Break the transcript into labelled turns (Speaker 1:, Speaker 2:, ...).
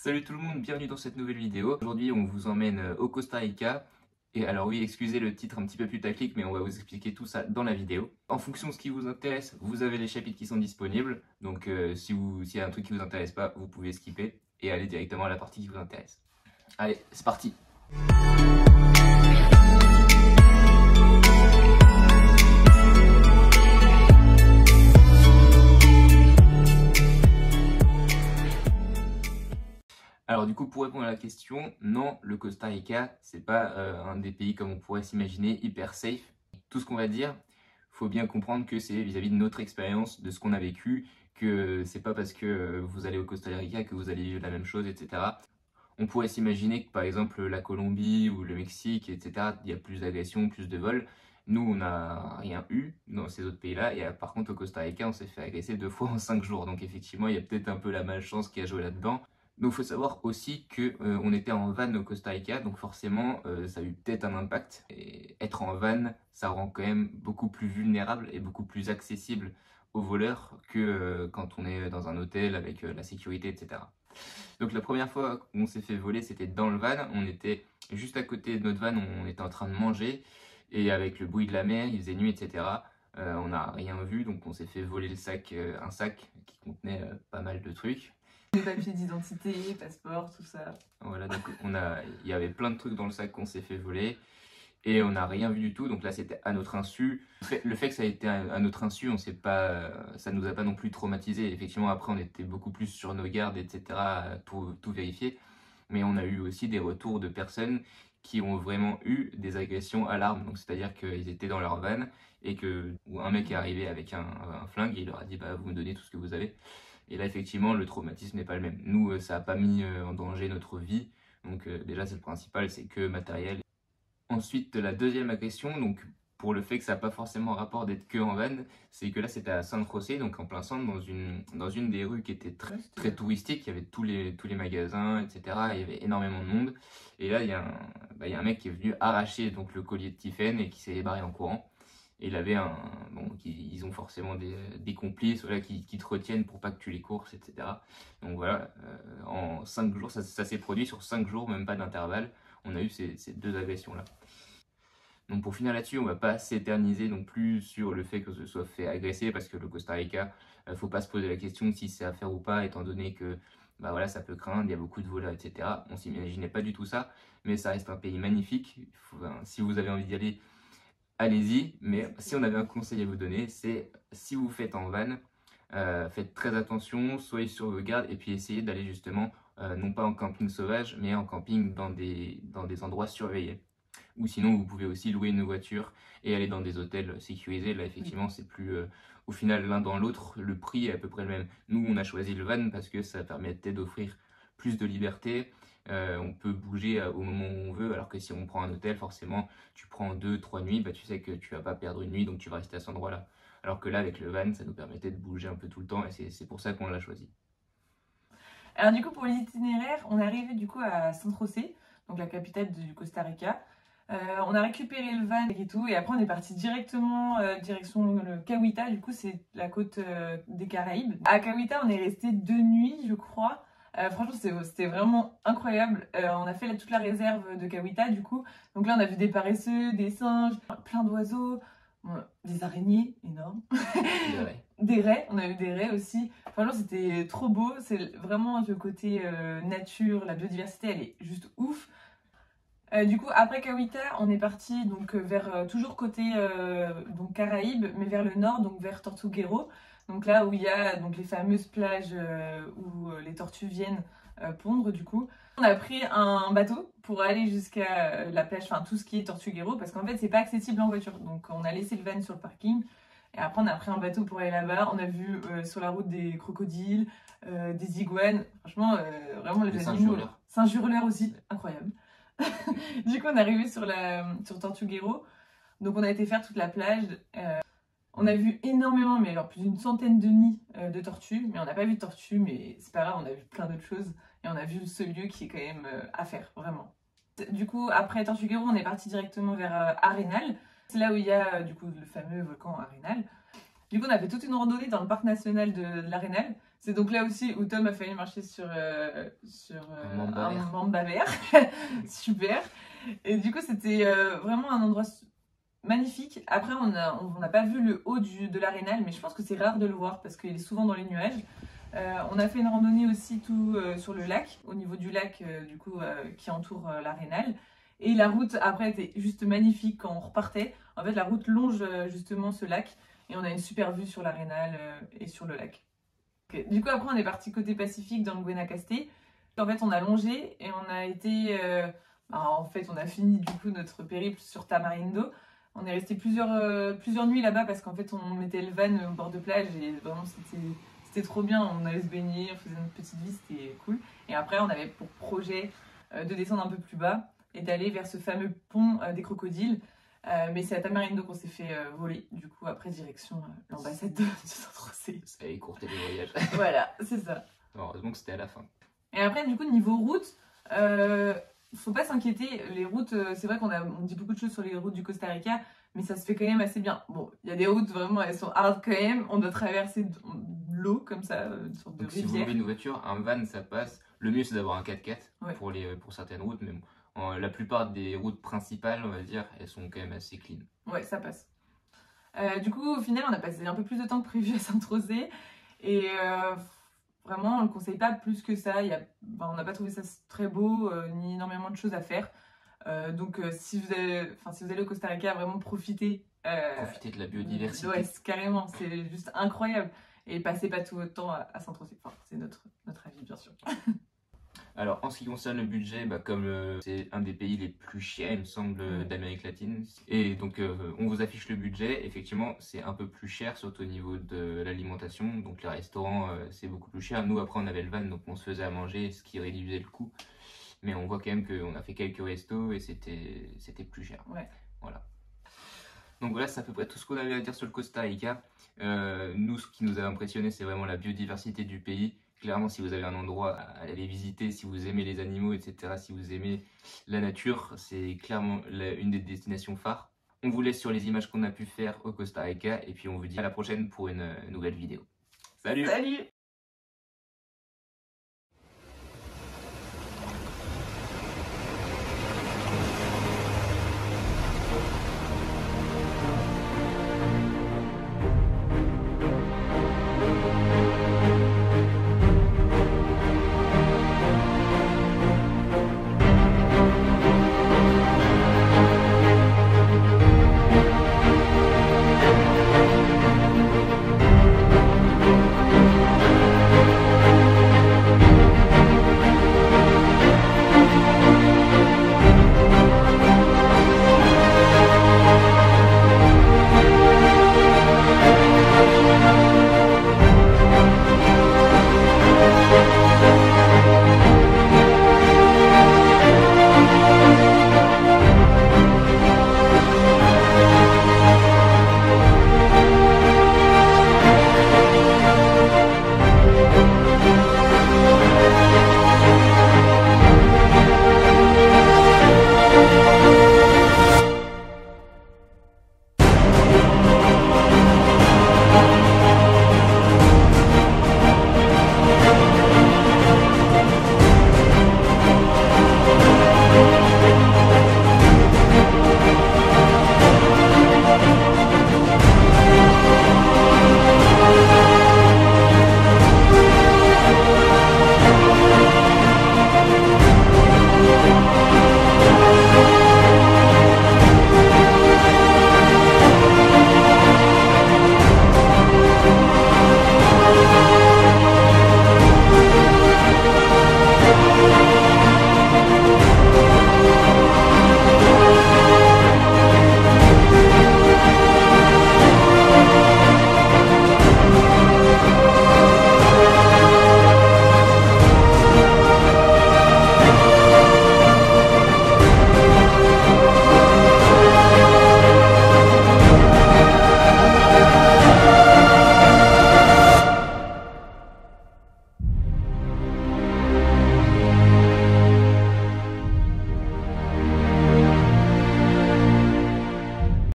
Speaker 1: Salut tout le monde, bienvenue dans cette nouvelle vidéo. Aujourd'hui on vous emmène au Costa Rica. Et alors oui, excusez le titre un petit peu putaclic, mais on va vous expliquer tout ça dans la vidéo. En fonction de ce qui vous intéresse, vous avez les chapitres qui sont disponibles. Donc s'il y a un truc qui vous intéresse pas, vous pouvez skipper et aller directement à la partie qui vous intéresse. Allez, c'est parti! Alors du coup, pour répondre à la question, non, le Costa Rica, c'est pas un des pays comme on pourrait s'imaginer, hyper safe. Tout ce qu'on va dire, faut bien comprendre que c'est vis-à-vis de notre expérience, de ce qu'on a vécu, que c'est pas parce que vous allez au Costa Rica que vous allez vivre la même chose, etc. On pourrait s'imaginer que par exemple la Colombie ou le Mexique, etc., il y a plus d'agressions, plus de vols. Nous, on n'a rien eu dans ces autres pays-là. Et par contre, au Costa Rica, on s'est fait agresser 2 fois en 5 jours. Donc effectivement, il y a peut-être un peu la malchance qui a joué là-dedans. Donc il faut savoir aussi que on était en van au Costa Rica, donc forcément ça a eu peut-être un impact. Et être en van, ça rend quand même beaucoup plus vulnérable et beaucoup plus accessible aux voleurs que quand on est dans un hôtel avec la sécurité, etc. Donc la première fois qu'on s'est fait voler, c'était dans le van. On était juste à côté de notre van, on était en train de manger et avec le bruit de la mer, il faisait nuit, etc. On n'a rien vu, donc on s'est fait voler le sac, un sac qui contenait pas mal de trucs.
Speaker 2: Des papiers d'identité, passeport, tout ça.
Speaker 1: Voilà, donc il y avait plein de trucs dans le sac qu'on s'est fait voler et on n'a rien vu du tout. Donc là, c'était à notre insu. Le fait que ça a été à notre insu, on sait pas, ça nous a pas non plus traumatisé. Effectivement, après, on était beaucoup plus sur nos gardes, etc. pour tout vérifier. Mais on a eu aussi des retours de personnes qui ont vraiment eu des agressions à l'arme. Donc c'est-à-dire qu'ils étaient dans leur van et que un mec est arrivé avec un flingue et il leur a dit bah vous me donnez tout ce que vous avez. Et là, effectivement, le traumatisme n'est pas le même. Nous, ça n'a pas mis en danger notre vie. Donc déjà, c'est le principal, c'est que matériel. Ensuite, la deuxième agression, donc pour le fait que ça n'a pas forcément rapport d'être que en van, c'est que là, c'était à San José, donc en plein centre, dans une des rues qui était très touristique. Il y avait tous les magasins, etc. Il y avait énormément de monde. Et là, il y a un mec qui est venu arracher donc, le collier de Tiffen et qui s'est barré en courant. Et il avait ils ont forcément des complices voilà, qui te retiennent pour pas que tu les courses, etc. Donc voilà, en 5 jours, ça s'est produit sur 5 jours, même pas d'intervalle. On a eu ces deux agressions-là. Donc pour finir là-dessus, on va pas s'éterniser non plus sur le fait que se soit fait agresser, parce que le Costa Rica, faut pas se poser la question si c'est à faire ou pas, étant donné que bah voilà, ça peut craindre, il y a beaucoup de voleurs, etc. On s'imaginait pas du tout ça, mais ça reste un pays magnifique. Si vous avez envie d'y aller, allez-y, mais si on avait un conseil à vous donner, c'est si vous faites en van, faites très attention, soyez sur vos gardes et puis essayez d'aller justement, non pas en camping sauvage, mais en camping dans des endroits surveillés. Ou sinon, vous pouvez aussi louer une voiture et aller dans des hôtels sécurisés. Là, effectivement, c'est plus... au final, l'un dans l'autre, le prix est à peu près le même. Nous, on a choisi le van parce que ça permettait d'offrir plus de liberté. On peut bouger au moment où on veut, alors que si on prend un hôtel, forcément, tu prends 2-3 nuits, bah, tu sais que tu vas pas perdre une nuit, donc tu vas rester à cet endroit-là. Alors que là, avec le van, ça nous permettait de bouger un peu tout le temps, et c'est pour ça qu'on l'a choisi.
Speaker 2: Alors du coup, pour l'itinéraire, on est arrivé du coup à San José, donc la capitale du Costa Rica. On a récupéré le van et tout, et après on est parti directement direction le Cahuita, du coup c'est la côte des Caraïbes. À Cahuita, on est resté 2 nuits, je crois. Franchement, c'était vraiment incroyable. On a fait toute la réserve de Cahuita, du coup. Donc là, on a vu des paresseux, des singes, plein d'oiseaux, des araignées énormes. Des raies, on a eu des raies aussi. Franchement, c'était trop beau. C'est vraiment le côté nature, la biodiversité, elle est juste ouf. Du coup, après Cahuita, on est parti donc vers toujours côté donc Caraïbes, mais vers le nord, donc vers Tortuguero. Donc là où il y a donc les fameuses plages où les tortues viennent pondre du coup. On a pris un bateau pour aller jusqu'à la plage, enfin tout ce qui est Tortuguero, parce qu'en fait c'est pas accessible en voiture. Donc on a laissé le van sur le parking et après on a pris un bateau pour aller là-bas. On a vu sur la route des crocodiles, des iguanes, franchement vraiment les animaux. Singes hurleurs aussi, incroyable. Du coup on est arrivé sur Tortuguero. Donc on a été faire toute la plage. On a vu énormément, mais alors plus d'une centaine de nids de tortues. Mais on n'a pas vu de tortues, mais c'est pas grave, on a vu plein d'autres choses. Et on a vu ce lieu qui est quand même à faire, vraiment. Du coup, après Tortuguero, on est parti directement vers Arenal. C'est là où il y a du coup le fameux volcan Arenal. Du coup, on a fait toute une randonnée dans le parc national de l'Arenal. C'est donc là aussi où Tom a failli marcher sur,
Speaker 1: Un mamba
Speaker 2: un
Speaker 1: vert.
Speaker 2: mamba vert. Super. Et du coup, c'était vraiment un endroit magnifique. Après, on n'a pas vu le haut de l'Arénal, mais je pense que c'est rare de le voir parce qu'il est souvent dans les nuages. On a fait une randonnée aussi tout sur le lac, au niveau du lac du coup qui entoure l'Arénal. Et la route après était juste magnifique quand on repartait. En fait, la route longe justement ce lac et on a une super vue sur l'Arénal et sur le lac. Okay. Du coup, après, on est parti côté Pacifique dans le Guanacaste. En fait, on a longé et on a été. En fait, on a fini du coup notre périple sur Tamarindo. On est resté plusieurs nuits là-bas parce qu'en fait, on mettait le van au bord de plage et vraiment, c'était trop bien. On allait se baigner, on faisait notre petite vie, c'était cool. Et après, on avait pour projet de descendre un peu plus bas et d'aller vers ce fameux pont des crocodiles. Mais c'est à Tamarindo qu'on s'est fait voler. Du coup, après, direction l'ambassade de Saint-Tropez.
Speaker 1: Ça a écourté le voyage.
Speaker 2: Voilà, c'est ça.
Speaker 1: Heureusement que c'était à la fin.
Speaker 2: Et après, du coup, niveau route, faut pas s'inquiéter. Les routes, c'est vrai on dit beaucoup de choses sur les routes du Costa Rica, mais ça se fait quand même assez bien. Bon, il y a des routes vraiment, elles sont hard quand même. On doit traverser de l'eau comme ça, une sorte de
Speaker 1: Donc, si vous
Speaker 2: rivière.
Speaker 1: louez une voiture, un van ça passe. Le mieux c'est d'avoir un 4x4
Speaker 2: Ouais.
Speaker 1: pour certaines routes, mais bon, la plupart des routes principales, on va dire, elles sont quand même assez clean.
Speaker 2: Ouais, ça passe. Du coup, au final, on a passé un peu plus de temps que prévu à Saint-Tropez. Et vraiment, on ne le conseille pas plus que ça. On n'a pas trouvé ça très beau, ni énormément de choses à faire. Donc, si vous allez au Costa Rica, vraiment profitez.
Speaker 1: Profitez de la biodiversité.
Speaker 2: Ouais, carrément, c'est juste incroyable. Et passez pas tout votre temps à Saint-Tropez. Enfin, c'est notre avis, bien sûr.
Speaker 1: Alors, en ce qui concerne le budget, comme c'est un des pays les plus chers, il me semble,
Speaker 2: Ouais.
Speaker 1: d'Amérique latine, et donc on vous affiche le budget, effectivement, c'est un peu plus cher, surtout au niveau de l'alimentation, donc les restaurants, c'est beaucoup plus cher. Nous, après, on avait le van, donc on se faisait à manger, ce qui réduisait le coût, mais on voit quand même qu'on a fait quelques restos et c'était plus cher.
Speaker 2: Ouais.
Speaker 1: Voilà. Donc voilà, c'est à peu près tout ce qu'on avait à dire sur le Costa Rica. Nous, ce qui nous a impressionné, c'est vraiment la biodiversité du pays. Clairement, si vous avez un endroit à aller visiter, si vous aimez les animaux, etc., si vous aimez la nature, c'est clairement une des destinations phares. On vous laisse sur les images qu'on a pu faire au Costa Rica et puis on vous dit à la prochaine pour une nouvelle vidéo. Salut!
Speaker 2: Salut!